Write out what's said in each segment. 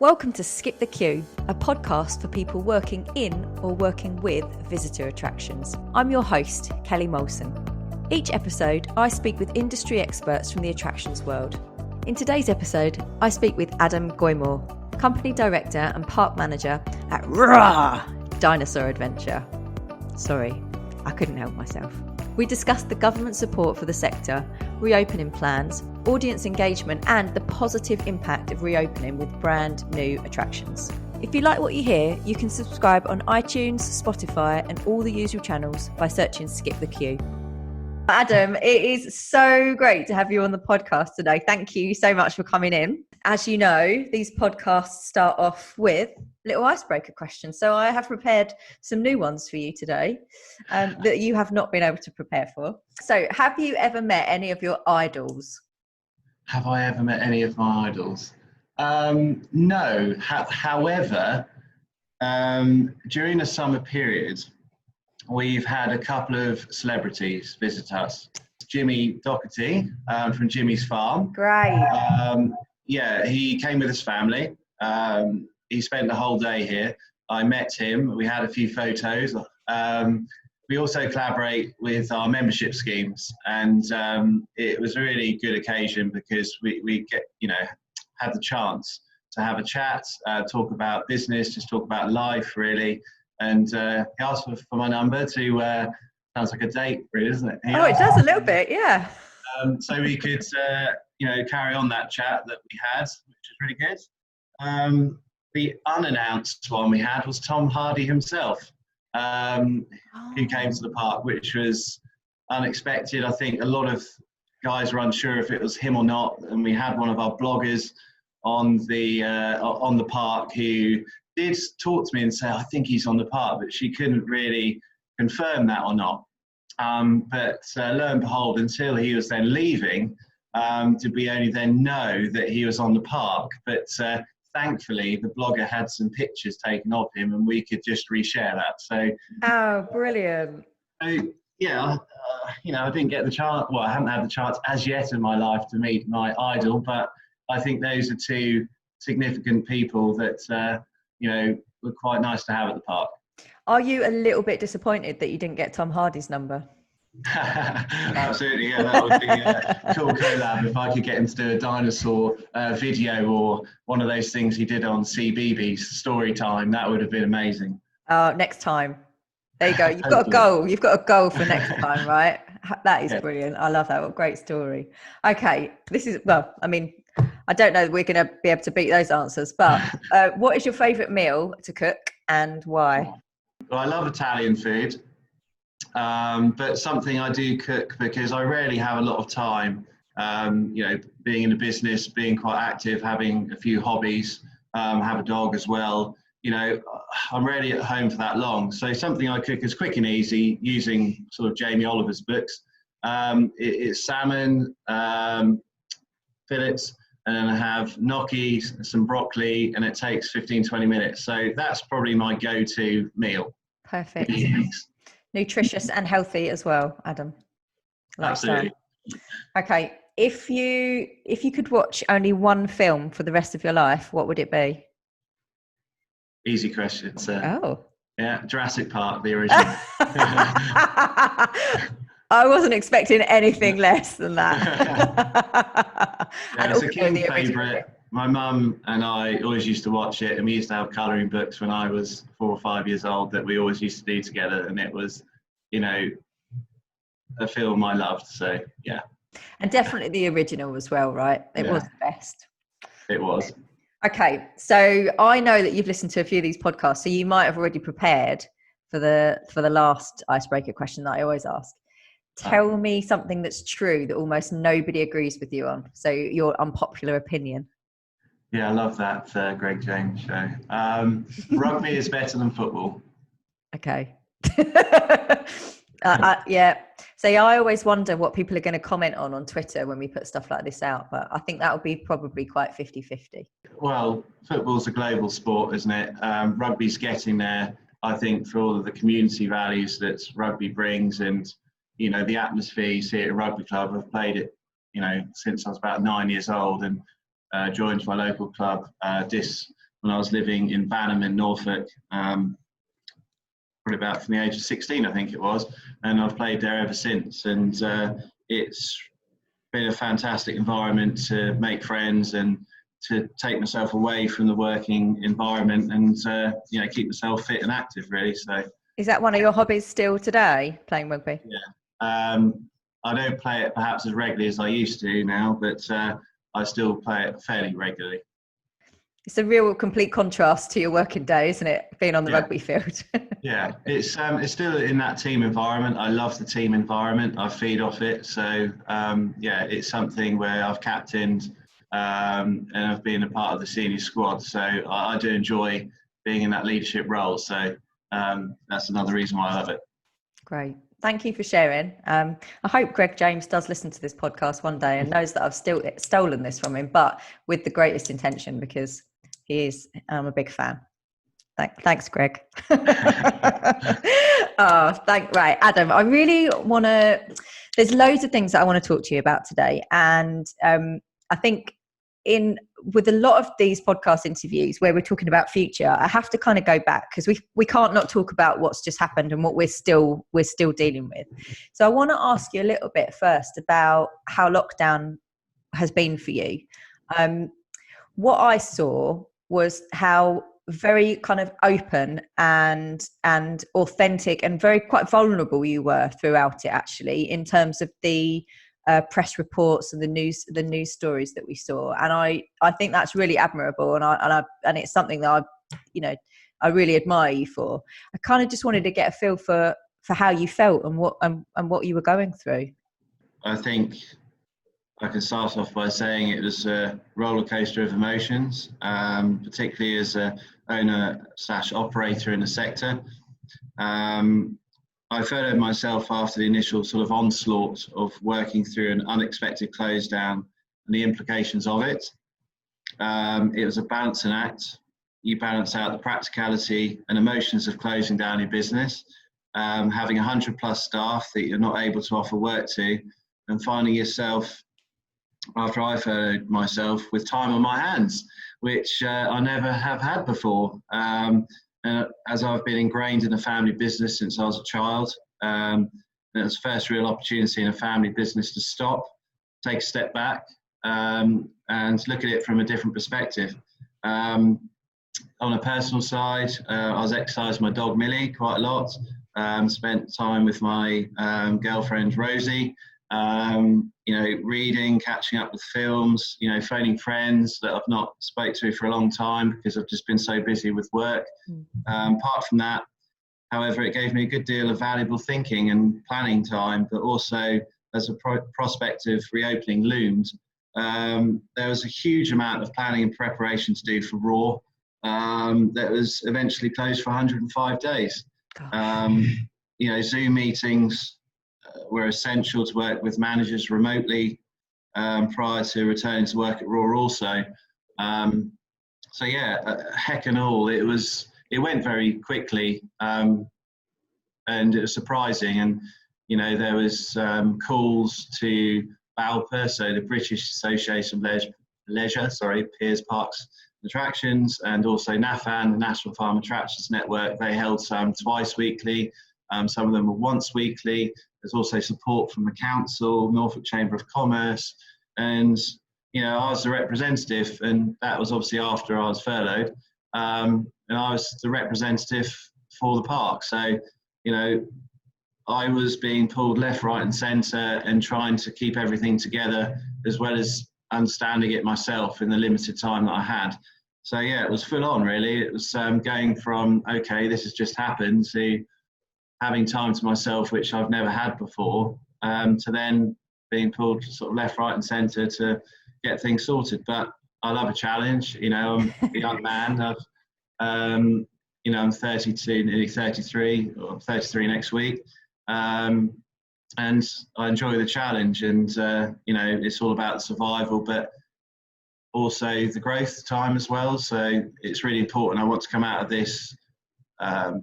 Welcome to Skip the Queue, a podcast for people working in or working with visitor attractions. I'm your host, Kelly Molson. Each episode, I speak with industry experts from the attractions world. In today's episode, I speak with Adam Goymour, Company Director and Park Manager at Roarr, Dinosaur Adventure. Sorry, I couldn't help myself. We discussed the government support for the sector, reopening plans, audience engagement and the positive impact of reopening with brand new attractions. If you like what you hear, you can subscribe on iTunes, Spotify and all the usual channels by searching Skip the Queue. Adam, it is so great to have you on the podcast today. Thank you so much for coming in. As you know, these podcasts start off with little icebreaker questions. So I have prepared some new ones for you today that you have not been able to prepare for. So have you ever met any of your idols? Have I ever met any of my idols? No. However, during the summer period, we've had a couple of celebrities visit us. Jimmy Dougherty from Jimmy's Farm. Great. Yeah, he came with his family. He spent the whole day here. I met him. We had a few photos. We also collaborate with our membership schemes, and it was a really good occasion because we get, had the chance to have a chat, talk about business, just talk about life, really. And he asked for my number to, sounds like a date, really, doesn't it? It does a little bit, yeah. So we could, carry on that chat that we had, which is really good. The unannounced one we had was Tom Hardy himself, who came to the park, which was unexpected. I think a lot of guys were unsure if it was him or not, and we had one of our bloggers on the park who did talk to me and say, I think he's on the park, but she couldn't really confirm that or not. But lo and behold, until he was then leaving, did we only then know that he was on the park. But thankfully, the blogger had some pictures taken of him and we could just reshare that. So, oh, brilliant. Yeah, I didn't get the chance, I haven't had the chance as yet in my life to meet my idol, but I think those are two significant people that, were quite nice to have at the park. Are you a little bit disappointed that you didn't get Tom Hardy's number? Absolutely, yeah, that would be a cool collab if I could get him to do a dinosaur video or one of those things he did on CBeebies Story Time. That would have been amazing. Next time. There you go. You've got a goal. You've got a goal for next time, right? That is brilliant. I love that. What a great story. Okay, this is, I don't know that we're going to be able to beat those answers, but what is your favourite meal to cook and why? Well, I love Italian food, but something I do cook because I rarely have a lot of time, being in the business, being quite active, having a few hobbies, have a dog as well. I'm rarely at home for that long. So something I cook is quick and easy using sort of Jamie Oliver's books. It's salmon, fillets, and then I have gnocchi, some broccoli, and it takes 15-20 minutes. So that's probably my go-to meal. Perfect. Nutritious and healthy as well, Adam. Absolutely. Okay. If you could watch only one film for the rest of your life, what would it be? Easy question, sir. Oh. Yeah, Jurassic Park, the original. I wasn't expecting anything less than that. Yeah, it's a keen favourite. My mum and I always used to watch it, and we used to have colouring books when I was 4 or 5 years old that we always used to do together, and it was, a film I loved. So, yeah. And definitely the original as well, right? It was the best. It was. Okay, so I know that you've listened to a few of these podcasts, so you might have already prepared for the last icebreaker question that I always ask. Tell me something that's true that almost nobody agrees with you on. So your unpopular opinion. Yeah, I love that Greg James show. Rugby is better than football. Okay. Yeah. So I always wonder what people are going to comment on Twitter when we put stuff like this out. But I think that would be probably quite 50-50. Well, football's a global sport, isn't it? Rugby's getting there, I think, for all of the community values that rugby brings and, the atmosphere you see at a rugby club. I've played it, since I was about 9 years old and joined my local club this when I was living in Banham in Norfolk, probably about from the age of 16, I think it was, and I've played there ever since. And it's been a fantastic environment to make friends and to take myself away from the working environment and keep myself fit and active, really. So, is that one of your hobbies still today, playing rugby? Yeah. I don't play it perhaps as regularly as I used to now, but I still play it fairly regularly. It's a real complete contrast to your working day, isn't it? Being on the rugby field. Yeah, it's still in that team environment. I love the team environment. I feed off it. So it's something where I've captained and I've been a part of the senior squad. So I do enjoy being in that leadership role. So that's another reason why I love it. Great. Thank you for sharing. I hope Greg James does listen to this podcast one day and knows that I've still stolen this from him, but with the greatest intention, because I'm a big fan. Thanks, Greg. Right, Adam, I really want to, there's loads of things that I want to talk to you about today. And I think with a lot of these podcast interviews where we're talking about future, I have to kind of go back, because we can't not talk about what's just happened and what we're still dealing with. So I want to ask you a little bit first about how lockdown has been for you. What I saw was how very kind of open and authentic and very quite vulnerable you were throughout it, actually, in terms of the press reports and the news stories that we saw. And I think that's really admirable, and it's something that I really admire you for. I kind of just wanted to get a feel for how you felt and what you were going through. I think I can start off by saying it was a roller coaster of emotions, particularly as a owner/operator in the sector. I furloughed myself after the initial sort of onslaught of working through an unexpected close down and the implications of it. It was a balancing act. You balance out the practicality and emotions of closing down your business, having 100 plus staff that you're not able to offer work to, and finding yourself, after I furloughed myself, with time on my hands, which I never have had before. As I've been ingrained in the family business since I was a child, it was the first real opportunity in a family business to stop, take a step back, and look at it from a different perspective. On a personal side, I was exercising my dog Millie quite a lot, spent time with my girlfriend Rosie, reading, catching up with films, phoning friends that I've not spoke to for a long time because I've just been so busy with work. Apart from that, however, it gave me a good deal of valuable thinking and planning time, but also as a prospect of reopening loomed, there was a huge amount of planning and preparation to do for Roarr that was eventually closed for 105 days. Zoom meetings were essential to work with managers remotely prior to returning to work at Roarr also. Heck and all, it went very quickly, and it was surprising. And there was calls to BALPA, so the British Association of Leisure, Piers, Parks and Attractions, and also NAFAN, the National Farm Attractions Network. They held some twice weekly, some of them were once weekly. There's also support from the council, Norfolk Chamber of Commerce, and I was the representative, and that was obviously after I was furloughed, and I was the representative for the park. So I was being pulled left, right and centre and trying to keep everything together, as well as understanding it myself in the limited time that I had. So it was full on, really. It was going from, okay, this has just happened, to having time to myself, which I've never had before, to then being pulled sort of left, right and centre to get things sorted. But I love a challenge. I'm a young man. I'm 32, nearly 33, or 33 next week. And I enjoy the challenge, and it's all about survival, but also the growth time as well. So it's really important. I want to come out of this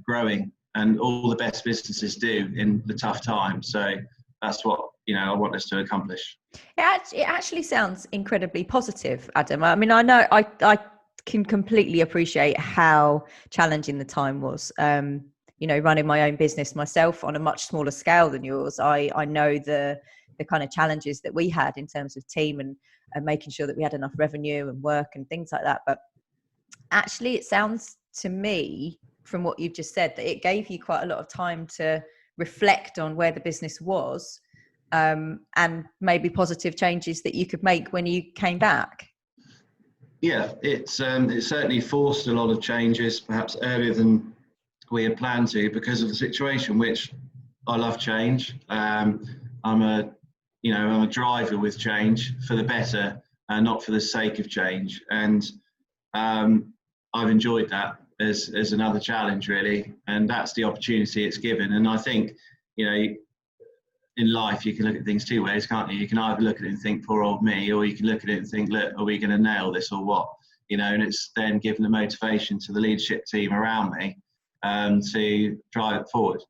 growing, and all the best businesses do in the tough times. So that's what I want us to accomplish. It actually sounds incredibly positive, Adam. I mean, I know I can completely appreciate how challenging the time was. Running my own business myself on a much smaller scale than yours, I know the kind of challenges that we had in terms of team and making sure that we had enough revenue and work and things like that. But actually, it sounds to me from what you've just said that it gave you quite a lot of time to reflect on where the business was, and maybe positive changes that you could make when you came back. Yeah, it certainly forced a lot of changes, perhaps earlier than we had planned to, because of the situation. Which I love change. I'm a driver with change for the better, not for the sake of change. And I've enjoyed that as another challenge, really. And that's the opportunity it's given. And I think, in life, you can look at things two ways, can't you? You can either look at it and think, poor old me, or you can look at it and think, look, are we going to nail this or what? And it's then given the motivation to the leadership team around me to drive it forward.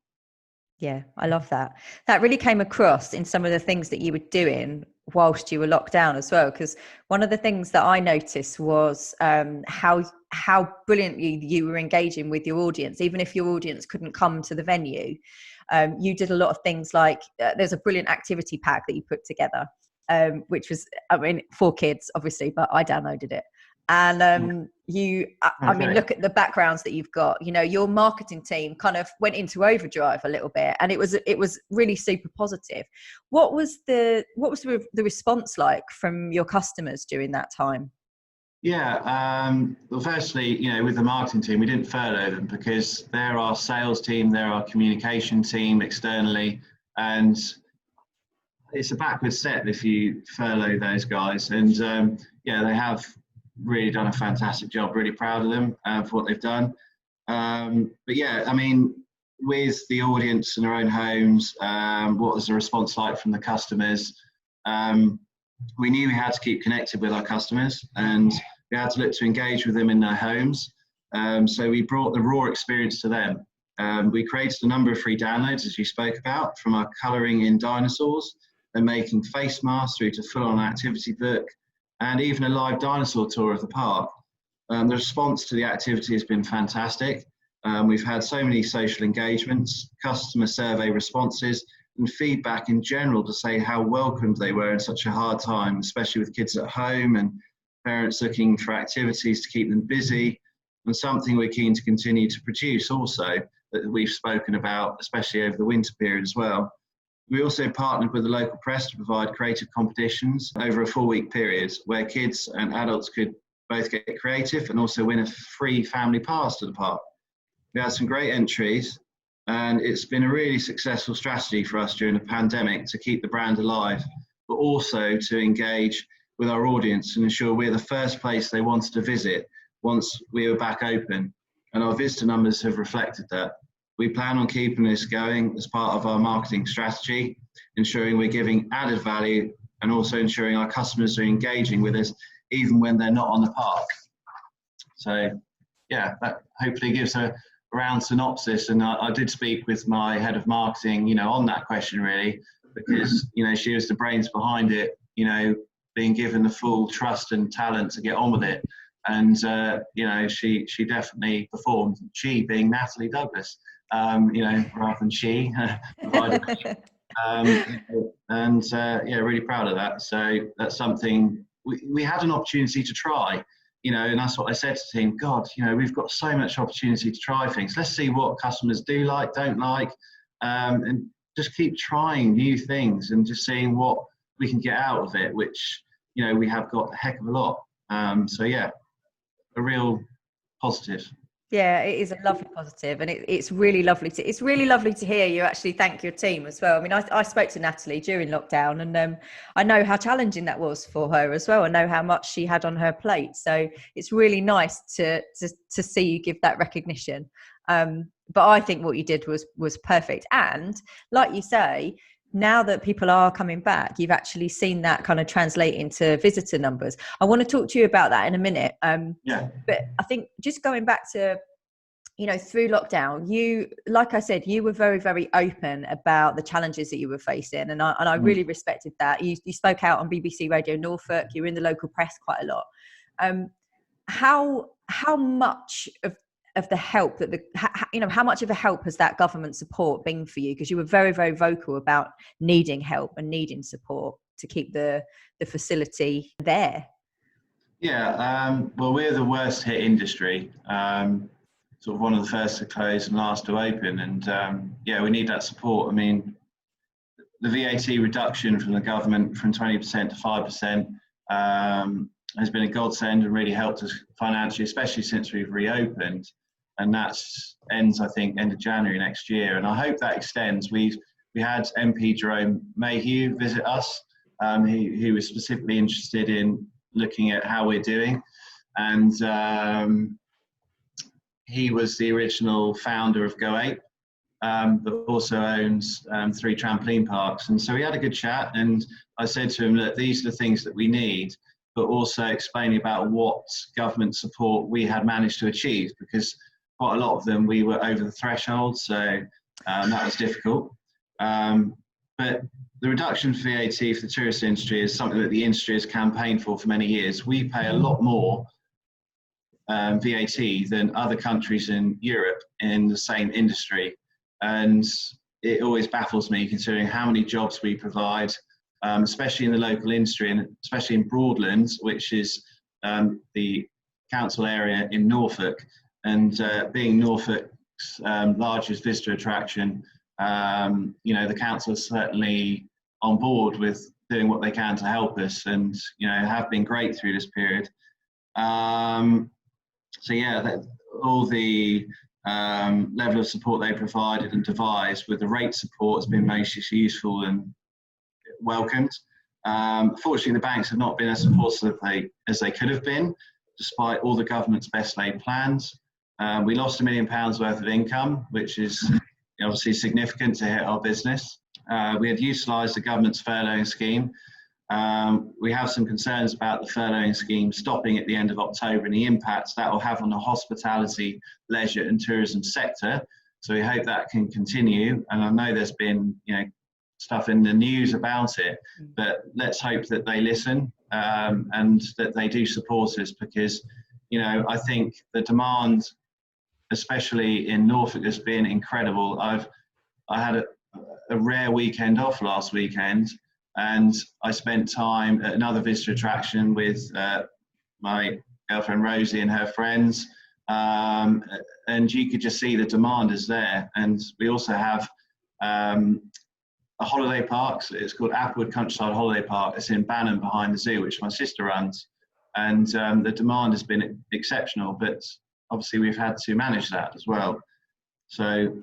Yeah, I love that. That really came across in some of the things that you were doing whilst you were locked down as well. Because one of the things that I noticed was how brilliantly you were engaging with your audience, even if your audience couldn't come to the venue. You did a lot of things like there's a brilliant activity pack that you put together, which was, for kids, obviously, but I downloaded it. And look at the backgrounds that you've got. Your marketing team kind of went into overdrive a little bit, and it was really super positive. What was the response like from your customers during that time? Yeah, well, firstly, with the marketing team, we didn't furlough them because they're our sales team, they're our communication team externally, and it's a backward step if you furlough those guys. And they have really done a fantastic job. Really proud of them for what they've done. But yeah, with the audience in their own homes, what was the response like from the customers? We knew we had to keep connected with our customers, and we had to look to engage with them in their homes. So we brought the Roarr experience to them. We created a number of free downloads, as you spoke about, from our colouring in dinosaurs and making face masks through to full-on activity book, and even a live dinosaur tour of the park. The response to the activity has been fantastic. We've had so many social engagements, customer survey responses, and feedback in general to say how welcomed they were in such a hard time, especially with kids at home and parents looking for activities to keep them busy, and something we're keen to continue to produce also, that we've spoken about, especially over the winter period as well. We also partnered with the local press to provide creative competitions over a 4-week period where kids and adults could both get creative and also win a free family pass to the park. We had some great entries, and it's been a really successful strategy for us during the pandemic to keep the brand alive, but also to engage with our audience and ensure we're the first place they wanted to visit once we were back open. And our visitor numbers have reflected that. We plan on keeping this going as part of our marketing strategy, ensuring we're giving added value and also ensuring our customers are engaging with us even when they're not on the park. So yeah, that hopefully gives a round synopsis. And I did speak with my head of marketing, on that question really, because, she was the brains behind it, being given the full trust and talent to get on with it. And, she definitely performed, she being Natalie Douglas. Rather than she. Really proud of that. So that's something we had an opportunity to try, and that's what I said to the team. God, we've got so much opportunity to try things. Let's see what customers do like, don't like, and just keep trying new things and just seeing what we can get out of it, which, we have got a heck of a lot. A real positive. Yeah, it is a lovely positive, and it's really lovely to hear you actually thank your team as well. I spoke to Natalie during lockdown, and I know how challenging that was for her as well. I know how much she had on her plate, so it's really nice to see you give that recognition. But I think what you did was perfect, and like you say, now that people are coming back, you've actually seen that kind of translate into visitor numbers. I want to talk to you about that in a minute. But I think just going back to, through lockdown, you, like I said, you were very, very open about the challenges that you were facing. And I really respected that. You spoke out on BBC Radio Norfolk, you were in the local press quite a lot. how much of the help that how much of a help has that government support been for you? Because you were very, very vocal about needing help and needing support to keep the facility there. Yeah, well, we're the worst hit industry, sort of one of the first to close and last to open, and yeah, we need that support. I mean, the VAT reduction from the government from 20% to 5% has been a godsend and really helped us financially, especially since we've reopened. And that ends, I think, end of January next year. And I hope that extends. We had MP Jerome Mayhew visit us. He was specifically interested in looking at how we're doing. And he was the original founder of Go Ape, but also owns 3 trampoline parks. And so we had a good chat. And I said to him, look, these are the things that we need, but also explaining about what government support we had managed to achieve, because quite a lot of them we were over the threshold, so that was difficult. But the reduction for VAT for the tourist industry is something that the industry has campaigned for many years. We pay a lot more VAT than other countries in Europe in the same industry, and it always baffles me considering how many jobs we provide, especially in the local industry, and especially in Broadlands, which is the council area in Norfolk. And being Norfolk's largest visitor attraction, the council is certainly on board with doing what they can to help us, and have been great through this period. So yeah, all the level of support they provided and devised with the rate support has been most useful and welcomed. Fortunately, the banks have not been as supportive as they could have been, despite all the government's best laid plans. We lost £1 million worth of income, which is obviously significant to hit our business. We had utilised the government's furloughing scheme. We have some concerns about the furloughing scheme stopping at the end of October and the impacts that will have on the hospitality, leisure and tourism sector. So we hope that can continue. And I know there's been stuff in the news about it, but let's hope that they listen and that they do support us, because I think the demand, especially in Norfolk, has been incredible. I had a rare weekend off last weekend, and I spent time at another visitor attraction with my girlfriend Rosie and her friends, and you could just see the demand is there. And we also have a holiday park. It's called Applewood Countryside Holiday Park. It's in Banham behind the zoo, which my sister runs, and the demand has been exceptional, but obviously we've had to manage that as well. So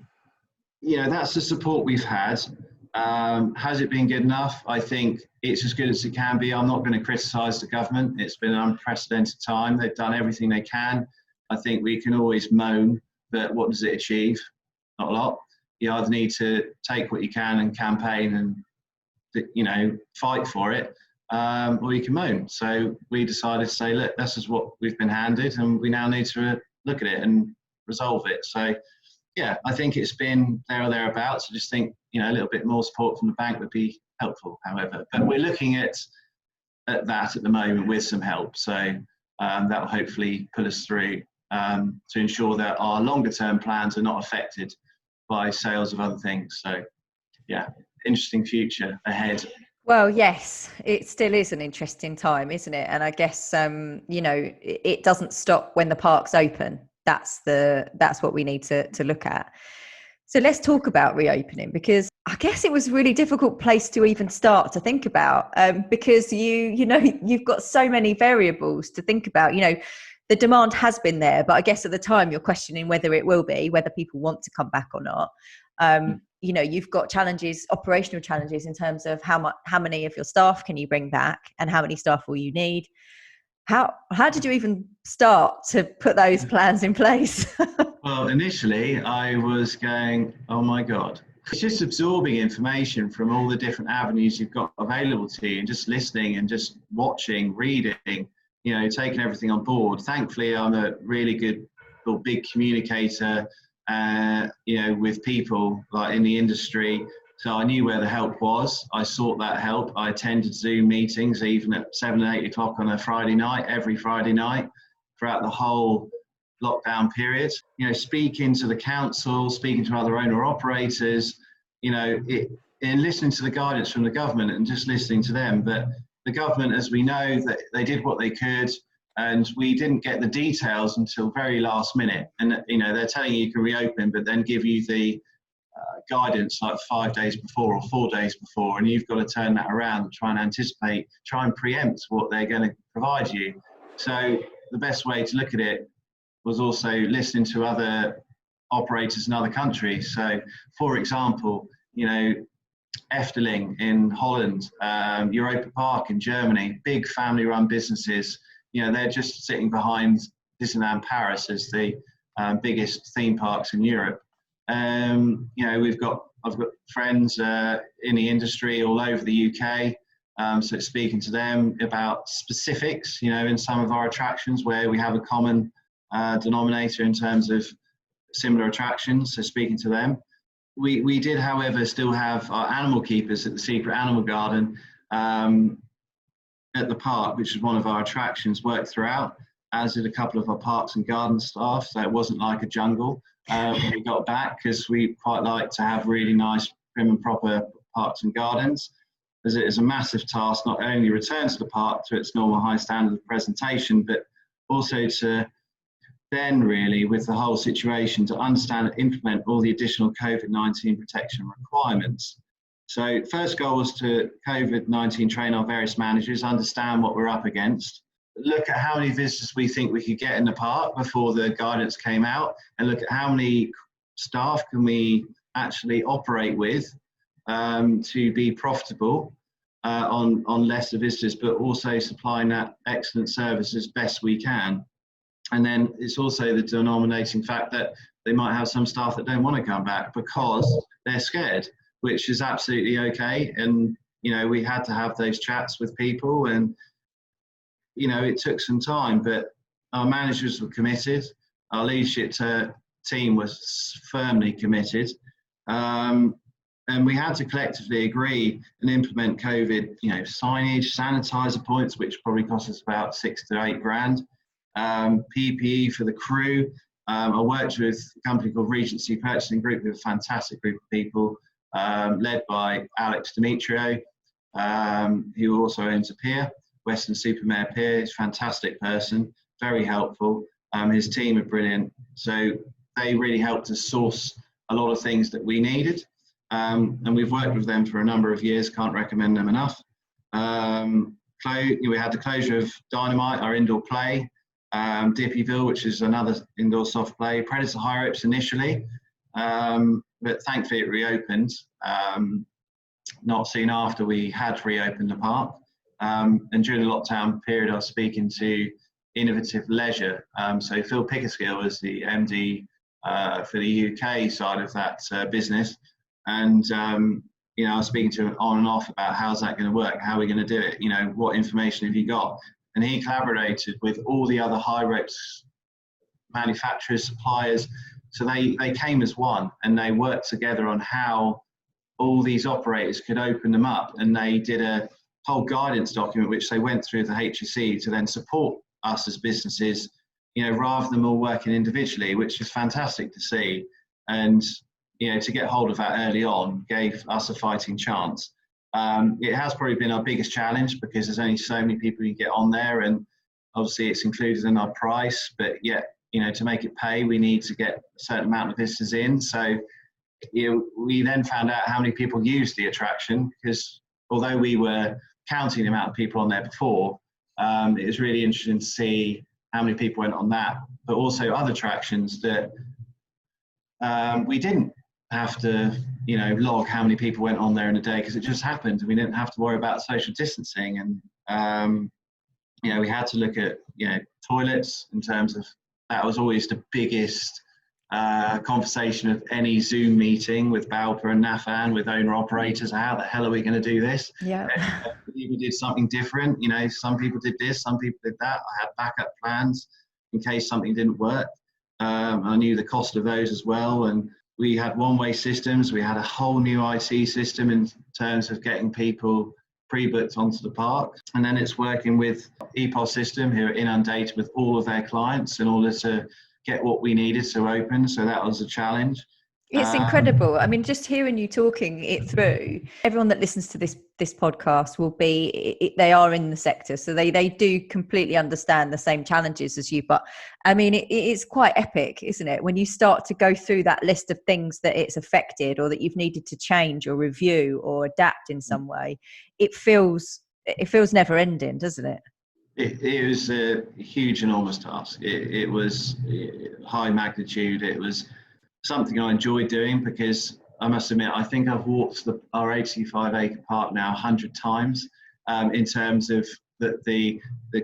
that's the support we've had. Has it been good enough? I think it's as good as it can be. I'm not going to criticise the government. It's been an unprecedented time. They've done everything they can. I think we can always moan, but what does it achieve? Not a lot. You either need to take what you can and campaign and fight for it, or you can moan. So we decided to say, look, this is what we've been handed, and we now need to look at it and resolve it. So yeah, I think it's been there or thereabouts. I just think a little bit more support from the bank would be helpful, however. But we're looking at that at the moment with some help. So that will hopefully pull us through to ensure that our longer term plans are not affected by sales of other things. So yeah, interesting future ahead. Well, yes, it still is an interesting time, isn't it? And I guess it doesn't stop when the parks open. That's what we need to look at. So let's talk about reopening, because I guess it was a really difficult place to even start to think about, because you've got so many variables to think about. The demand has been there, but I guess at the time you're questioning whether it will be, whether people want to come back or not. You've got challenges, operational challenges, in terms of how many of your staff can you bring back, and how many staff will you need? How did you even start to put those plans in place? Well, initially I was going, oh my God. It's just absorbing information from all the different avenues you've got available to you, and just listening and just watching, reading, taking everything on board. Thankfully, I'm a really good or big communicator, with people like in the industry. So I knew where the help was. I sought that help. I attended Zoom meetings even at 7 and 8 o'clock on a Friday night, every Friday night. throughout the whole lockdown period. Speaking to the council, speaking to other owner operators, and listening to the guidance from the government and just listening to them. But the government, as we know, that they did what they could, and we didn't get the details until very last minute. And they're telling you can reopen, but then give you the guidance like 5 days before or 4 days before, and you've got to turn that around and try and anticipate, try and preempt what they're going to provide you. So the best way to look at it was also listening to other operators in other countries. So, for example, Efteling in Holland, Europa Park in Germany, big family-run businesses. They're just sitting behind Disneyland Paris as the biggest theme parks in Europe. I've got friends in the industry all over the UK. So speaking to them about specifics, in some of our attractions where we have a common denominator in terms of similar attractions. So speaking to them. We did, however, still have our animal keepers at the Secret Animal Garden at the park, which is one of our attractions, work throughout, as did a couple of our parks and garden staff. So it wasn't like a jungle when we got back, because we quite like to have really nice, prim and proper parks and gardens, as it is a massive task not only return to the park to its normal high standard of presentation, but also to then really, with the whole situation, to understand and implement all the additional COVID-19 protection requirements. So first goal was to COVID-19 train our various managers, understand what we're up against, look at how many visitors we think we could get in the park before the guidance came out, and look at how many staff can we actually operate with to be profitable on lesser visitors, but also supplying that excellent service as best we can. And then it's also the denominating fact that they might have some staff that don't want to come back because they're scared, which is absolutely okay. And, we had to have those chats with people, and, it took some time, but our managers were committed. Our leadership team was firmly committed. And we had to collectively agree and implement COVID, signage, sanitizer points, which probably cost us about $6 to $8 grand. PPE for the crew. I worked with a company called Regency Purchasing Group, who are a fantastic group of people, led by Alex Demetrio, who also owns a pier, Western Supermare Pier. He's a fantastic person, very helpful. His team are brilliant. So they really helped us source a lot of things that we needed. And we've worked with them for a number of years, can't recommend them enough. We had the closure of Dynamite, our indoor play, Dippyville, which is another indoor soft play, Predator High Ropes initially, but thankfully it reopened not soon after we had reopened the park. And during the lockdown period, I was speaking to Innovative Leisure. So Phil Pickersgill was the MD for the UK side of that business, and I was speaking to him on and off about how's that going to work, how are we going to do it, what information have you got? And he collaborated with all the other high ropes manufacturers, suppliers. So they came as one, and they worked together on how all these operators could open them up. And they did a whole guidance document, which they went through the HSE to then support us as businesses, rather than all working individually, which is fantastic to see. And, to get hold of that early on gave us a fighting chance. It has probably been our biggest challenge because there's only so many people you get on there, and obviously it's included in our price, but yet, to make it pay, we need to get a certain amount of visitors in. So, we then found out how many people used the attraction, because although we were counting the amount of people on there before, it was really interesting to see how many people went on that, but also other attractions that we didn't have to log how many people went on there in a day, because it just happened. We didn't have to worry about social distancing, and we had to look at toilets in terms of, that was always the biggest conversation of any Zoom meeting with Balpa and Nafan, with owner operators. How the hell are we going to do this? Yeah. People did something different. Some people did this, some people did that. I had backup plans in case something didn't work. I knew the cost of those as well, and we had one-way systems. We had a whole new IT system in terms of getting people pre-booked onto the park. And then it's working with EPOS system, who are inundated with all of their clients in order to get what we needed to open. So that was a challenge. It's incredible. I mean, just hearing you talking it through, everyone that listens to this podcast will be, they are in the sector. So they do completely understand the same challenges as you. But I mean, it is quite epic, isn't it? When you start to go through that list of things that it's affected or that you've needed to change or review or adapt in some way, it feels never ending, doesn't it? It was a huge, enormous task. It was high magnitude. It was something I enjoyed doing, because I must admit, I think I've walked our 85-acre park now 100 times in terms of the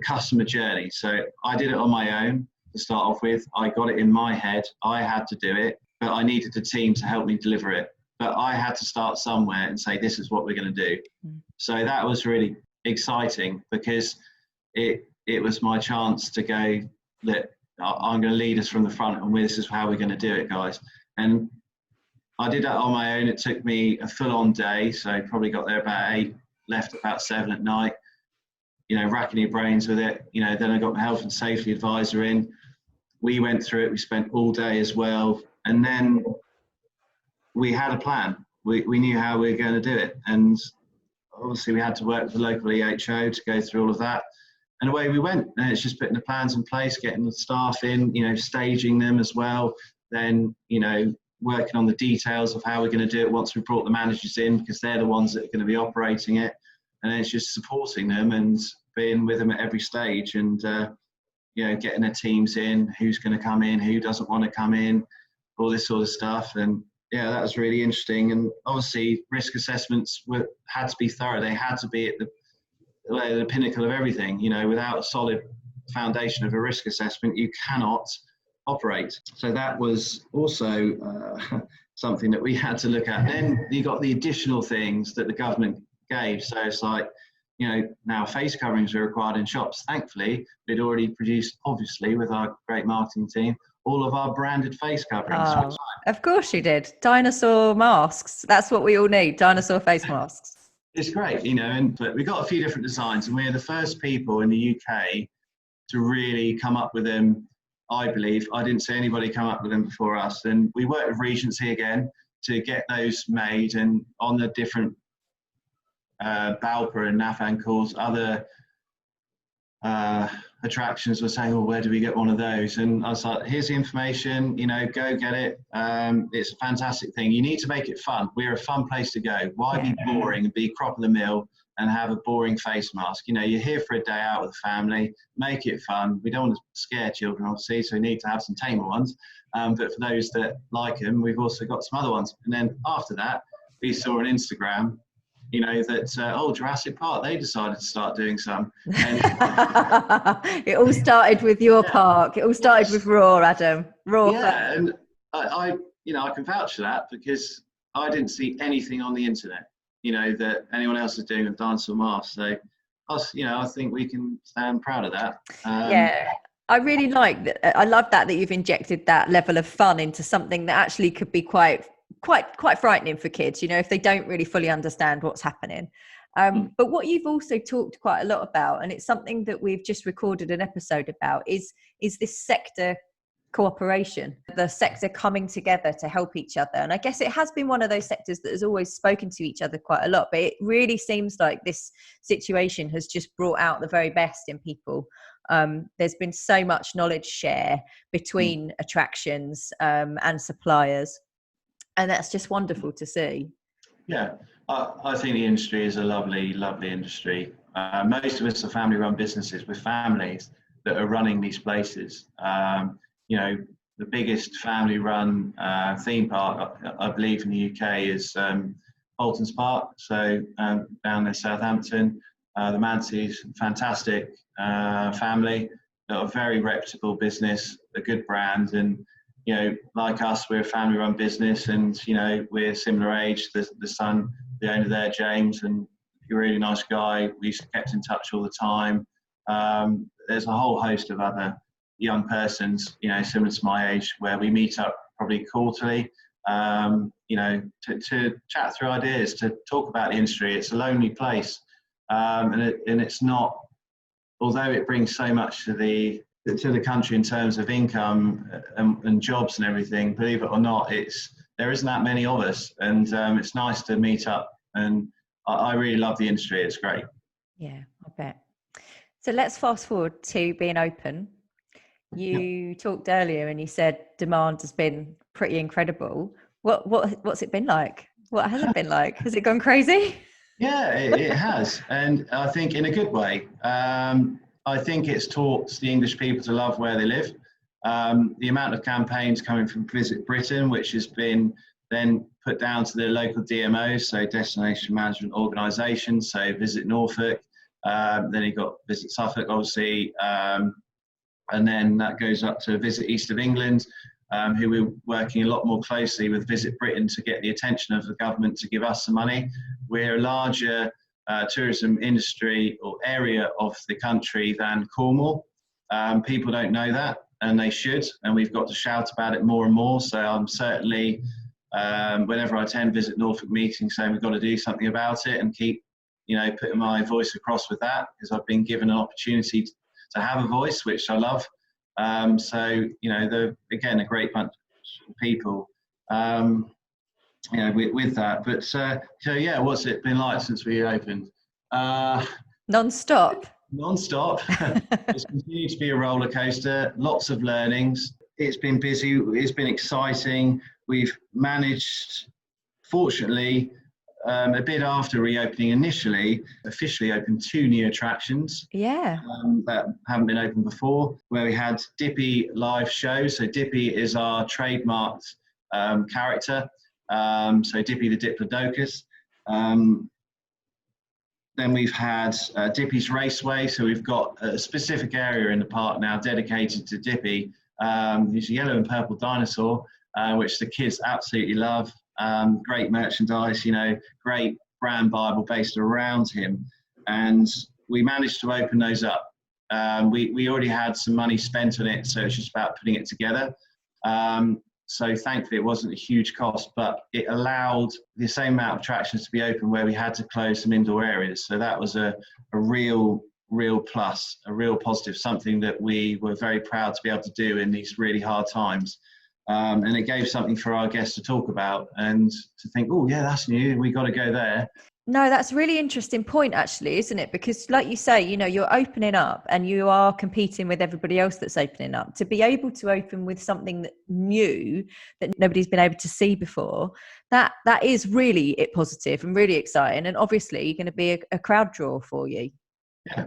customer journey. So I did it on my own to start off with. I got it in my head. I had to do it, but I needed a team to help me deliver it. But I had to start somewhere and say, this is what we're going to do. So that was really exciting, because it was my chance to go, that I'm going to lead us from the front, and this is how we're going to do it, guys. And I did that on my own. It took me a full-on day, so probably got there about 8, left about 7 at night, racking your brains with it. Then I got my health and safety advisor in. We went through it. We spent all day as well. And then we had a plan. We knew how we were going to do it. And obviously we had to work with the local EHO to go through all of that. And away we went. And it's just putting the plans in place, getting the staff in, staging them as well. Then, working on the details of how we're going to do it once we brought the managers in, because they're the ones that are going to be operating it. And then it's just supporting them and being with them at every stage, and, getting their teams in, who's going to come in, who doesn't want to come in, all this sort of stuff. And yeah, that was really interesting. And obviously risk assessments had to be thorough. They had to be at the pinnacle of everything. Without a solid foundation of a risk assessment, you cannot operate. So that was also something that we had to look at. Then you got the additional things that the government gave. So it's like, now face coverings are required in shops. Thankfully, we'd already produced, obviously, with our great marketing team, all of our branded face coverings. Oh, of course you did. Dinosaur masks. That's what we all need. Dinosaur face masks. It's great, but we got a few different designs, and we're the first people in the UK to really come up with them. I believe. I didn't see anybody come up with them before us. And we worked with Regency again to get those made, and on the different Balpa and Nafan calls, other attractions were saying, well, where do we get one of those? And I was like, here's the information, go get it. It's a fantastic thing. You need to make it fun. We're a fun place to go. Why be boring and be crop of the mill and have a boring face mask? You're here for a day out with the family. Make it fun. We don't want to scare children, obviously, so we need to have some tamer ones. But for those that like them, we've also got some other ones. And then after that, we saw on Instagram, that Jurassic Park, they decided to start doing some. And it all started with your park. It all started with Roarr, Adam. Roarr. Yeah, and I can vouch for that, because I didn't see anything on the internet, that anyone else is doing with dinosaur masks. So, I think we can stand proud of that. Yeah. I really like that. I love that you've injected that level of fun into something that actually could be quite frightening for kids, if they don't really fully understand what's happening. But what you've also talked quite a lot about, and it's something that we've just recorded an episode about, is this sector cooperation, the sector coming together to help each other. And I guess it has been one of those sectors that has always spoken to each other quite a lot, but it really seems like this situation has just brought out the very best in people. There's been so much knowledge share between attractions and suppliers. And that's just wonderful to see. Yeah, I think the industry is a lovely, lovely industry. Most of us are family-run businesses with families that are running these places. The biggest family-run theme park, I believe, in the UK is Bolton's Park. So down there, Southampton, the Manceys, fantastic family, a very reputable business, a good brand, and like us, we're a family-run business, and we're similar age. The son, the owner there, James, and a really nice guy. We kept in touch all the time. There's a whole host of other young persons, similar to my age, where we meet up probably quarterly, to chat through ideas, to talk about the industry. It's a lonely place. and it's not, although it brings so much to the country in terms of income and jobs and everything, believe it or not, there isn't that many of us, and it's nice to meet up, and I really love the industry. It's great. Yeah, I bet. So let's fast forward to being open. You talked earlier and you said demand has been pretty incredible. What's it been like? What has it been like? Has it gone crazy? Yeah, it has, and I think in a good way. I think it's taught the English people to love where they live. The amount of campaigns coming from Visit Britain, which has been then put down to the local DMOs, so Destination Management Organisations, so Visit Norfolk, then you've got Visit Suffolk, obviously, and then that goes up to Visit East of England, who we're working a lot more closely with Visit Britain to get the attention of the government to give us some money. We're a larger tourism industry or area of the country than Cornwall. People don't know that, and they should, and we've got to shout about it more and more. So I'm certainly, whenever I attend Visit Norfolk meetings, saying we've got to do something about it and keep, putting my voice across with that, because I've been given an opportunity to have a voice, which I love. So, they're, again, a great bunch of people, with that. But, so yeah, what's it been like since we opened? Non-stop. Non-stop. It's continued to be a roller coaster, lots of learnings. It's been busy, it's been exciting. We've managed, fortunately, a bit after reopening initially, officially opened 2 new attractions. Yeah. That haven't been open before, where we had Dippy live shows. So Dippy is our trademarked character. So Dippy the Diplodocus. Then we've had Dippy's Raceway. So we've got a specific area in the park now dedicated to Dippy. He's a yellow and purple dinosaur, which the kids absolutely love. Great merchandise, great brand Bible based around him. And we managed to open those up. We already had some money spent on it, so it's just about putting it together. So thankfully it wasn't a huge cost, but it allowed the same amount of attractions to be open where we had to close some indoor areas. So that was a real plus, a real positive, something that we were very proud to be able to do in these really hard times. And it gave something for our guests to talk about and to think, oh yeah, that's new, we got to go there. No, that's a really interesting point, actually, isn't it? Because like you say, you're opening up and you are competing with everybody else that's opening up. To be able to open with something that new that nobody's been able to see before, that is really positive and really exciting, and obviously going to be a crowd draw for you. Yeah,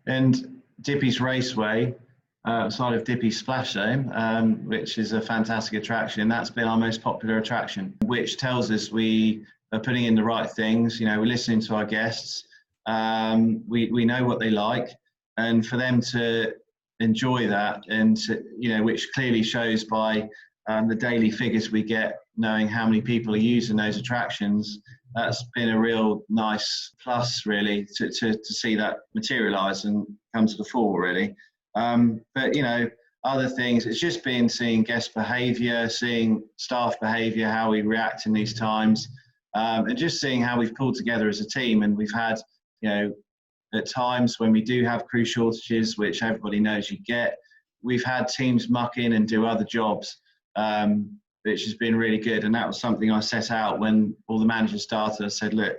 and Dippy's Raceway, side of Dippy's Splash Zone, which is a fantastic attraction. That's been our most popular attraction, which tells us we are putting in the right things. We're listening to our guests. We know what they like, and for them to enjoy that, and to, which clearly shows by the daily figures we get, knowing how many people are using those attractions. That's been a real nice plus, really, to see that materialise and come to the fore, really. But other things, it's just been seeing guest behaviour, seeing staff behaviour, how we react in these times, and just seeing how we've pulled together as a team. And we've had, at times when we do have crew shortages, which everybody knows you get, we've had teams muck in and do other jobs, which has been really good. And that was something I set out when all the managers started. I said, look,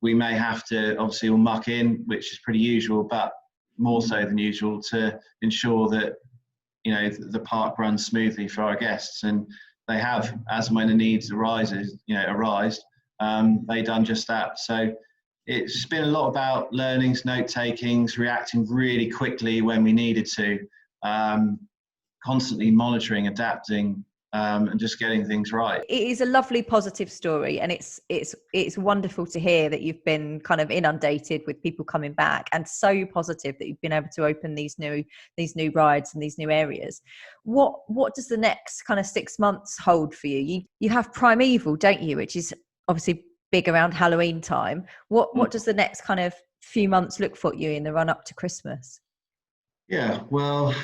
we may have to obviously all muck in, which is pretty usual, but more so than usual, to ensure that the park runs smoothly for our guests. And they have, as and when the needs arise, they done just that. So it's been a lot about learnings, note takings, reacting really quickly when we needed to, constantly monitoring, adapting, and just getting things right. It is a lovely positive story, and it's wonderful to hear that you've been kind of inundated with people coming back, and so positive that you've been able to open these new rides and these new areas. What does the next kind of 6 months hold for you? You have Primeval, don't you, which is obviously big around Halloween time. What does the next kind of few months look for you in the run up to Christmas? Yeah, well,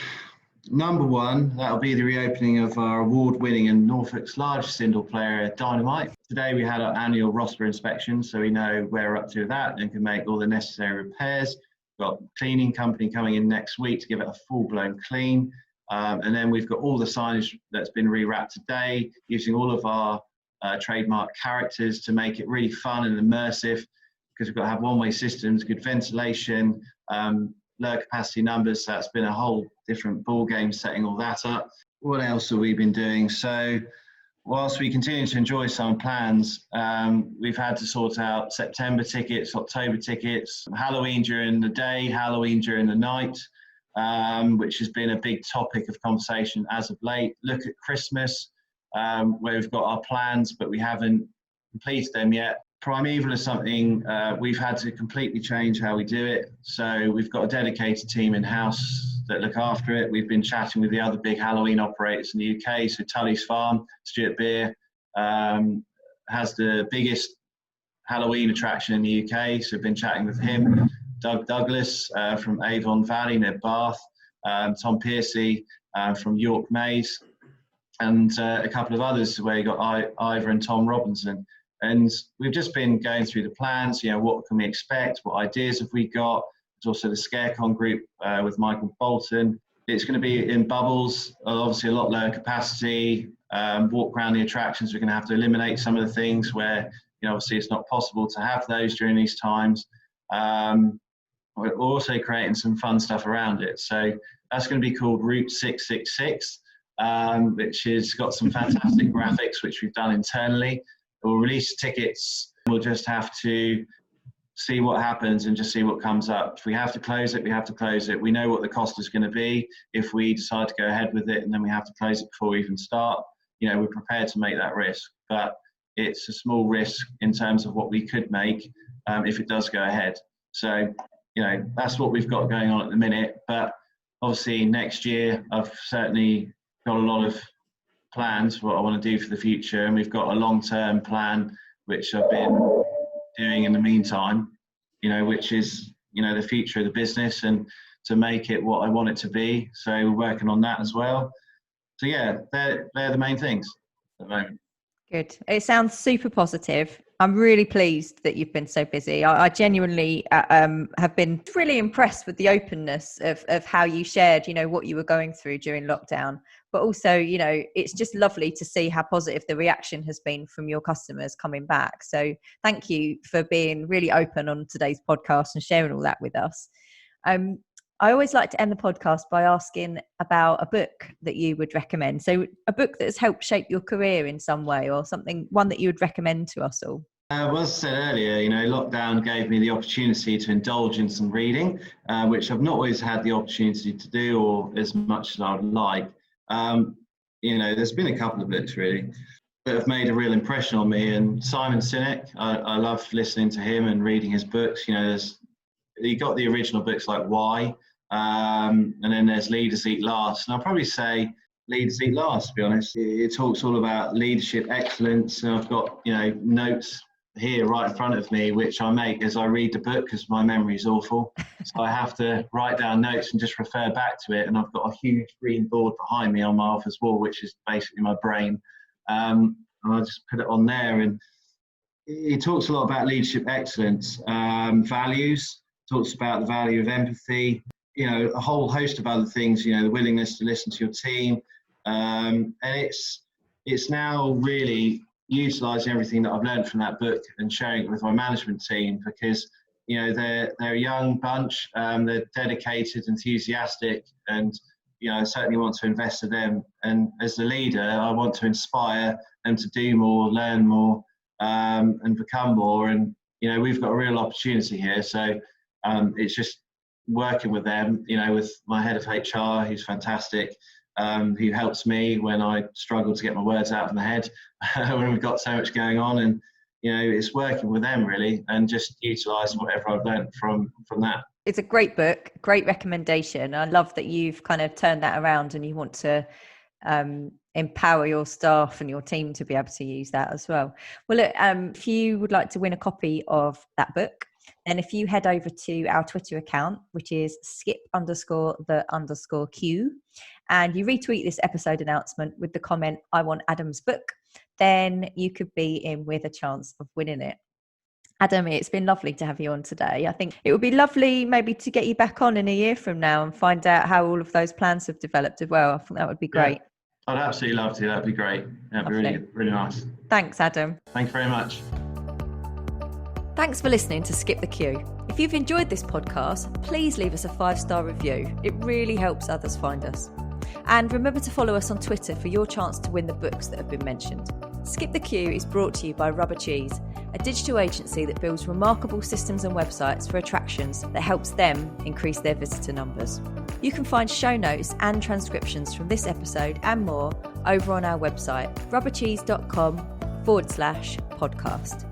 Number one, that'll be the reopening of our award-winning and Norfolk's largest indoor play area, Dynamite. Today we had our annual roster inspection, so we know where we're up to with that and can make all the necessary repairs. We've got a cleaning company coming in next week to give it a full-blown clean. And then we've got all the signage that's been rewrapped today, using all of our trademark characters to make it really fun and immersive, because we've got to have one-way systems, good ventilation, lower capacity numbers. So that's been a whole different ball game setting all that up. What else have we been doing? So whilst we continue to enjoy some plans, we've had to sort out September tickets, October tickets, Halloween during the day, Halloween during the night, which has been a big topic of conversation as of late. Look at Christmas, where we've got our plans, but we haven't completed them yet. Primeval is something we've had to completely change how we do it. So we've got a dedicated team in-house that look after it. We've been chatting with the other big Halloween operators in the UK. So Tully's Farm, Stuart Beer, has the biggest Halloween attraction in the UK. So we've been chatting with him. Doug Douglas from Avon Valley near Bath, Tom Piercy from York Maze, and a couple of others where you got Ivor and Tom Robinson. And we've just been going through the plans, what can we expect, what ideas have we got. There's also the Scarecon group with Michael Bolton. It's going to be in bubbles, obviously a lot lower capacity, walk around the attractions. We're going to have to eliminate some of the things where, obviously it's not possible to have those during these times. We're also creating some fun stuff around it. So that's going to be called Route 666, which has got some fantastic graphics, which we've done internally. We'll release tickets. We'll just have to see what happens and just see what comes up. If we have to close it, we have to close it. We know what the cost is going to be if we decide to go ahead with it, and then we have to close it before we even start. We're prepared to make that risk, but it's a small risk in terms of what we could make if it does go ahead. So, that's what we've got going on at the minute. But obviously next year, I've certainly got a lot of plans for what I want to do for the future, and we've got a long-term plan which I've been doing in the meantime, which is the future of the business and to make it what I want it to be. So we're working on that as well. So yeah, they're the main things at the moment. Good. It sounds super positive. I'm really pleased that you've been so busy. I genuinely have been really impressed with the openness of how you shared, what you were going through during lockdown. But also, it's just lovely to see how positive the reaction has been from your customers coming back. So thank you for being really open on today's podcast and sharing all that with us. I always like to end the podcast by asking about a book that you would recommend. So a book that has helped shape your career in some way, or one that you would recommend to us all. Well, as I said earlier, lockdown gave me the opportunity to indulge in some reading, which I've not always had the opportunity to do or as much as I would like. There's been a couple of books really that have made a real impression on me. And Simon Sinek, I love listening to him and reading his books. You got the original books like Why, and then there's Leaders Eat Last. And I'll probably say Leaders Eat Last, to be honest. It talks all about leadership excellence. And I've got, notes here right in front of me, which I make as I read the book because my memory is awful. So I have to write down notes and just refer back to it. And I've got a huge green board behind me on my office wall, which is basically my brain. And I just put it on there. And it talks a lot about leadership excellence, values, talks about the value of empathy, a whole host of other things, the willingness to listen to your team. And it's now really utilising everything that I've learned from that book and sharing it with my management team, because they're a young bunch, they're dedicated, enthusiastic, and I certainly want to invest in them. And as the leader, I want to inspire them to do more, learn more, and become more. And we've got a real opportunity here. So it's just working with them, with my head of HR, who's fantastic, who helps me when I struggle to get my words out of my head when we've got so much going on. And it's working with them really, and just utilising whatever I've learned from that. It's a great book, great recommendation. I love that you've kind of turned that around and you want to empower your staff and your team to be able to use that as well. Well, look, if you would like to win a copy of that book, then if you head over to our Twitter account, which is skip_the_Q, and you retweet this episode announcement with the comment, "I want Adam's book," then you could be in with a chance of winning it. Adam, it's been lovely to have you on today. I think it would be lovely maybe to get you back on in a year from now and find out how all of those plans have developed as well. I think that would be great. Yeah, I'd absolutely love to. That'd be great. That'd be really, really nice. Thanks, Adam. Thank you very much. Thanks for listening to Skip the Queue. If you've enjoyed this podcast, please leave us a 5-star review. It really helps others find us. And remember to follow us on Twitter for your chance to win the books that have been mentioned. Skip the Queue is brought to you by Rubber Cheese, a digital agency that builds remarkable systems and websites for attractions that helps them increase their visitor numbers. You can find show notes and transcriptions from this episode and more over on our website, rubbercheese.com/podcast.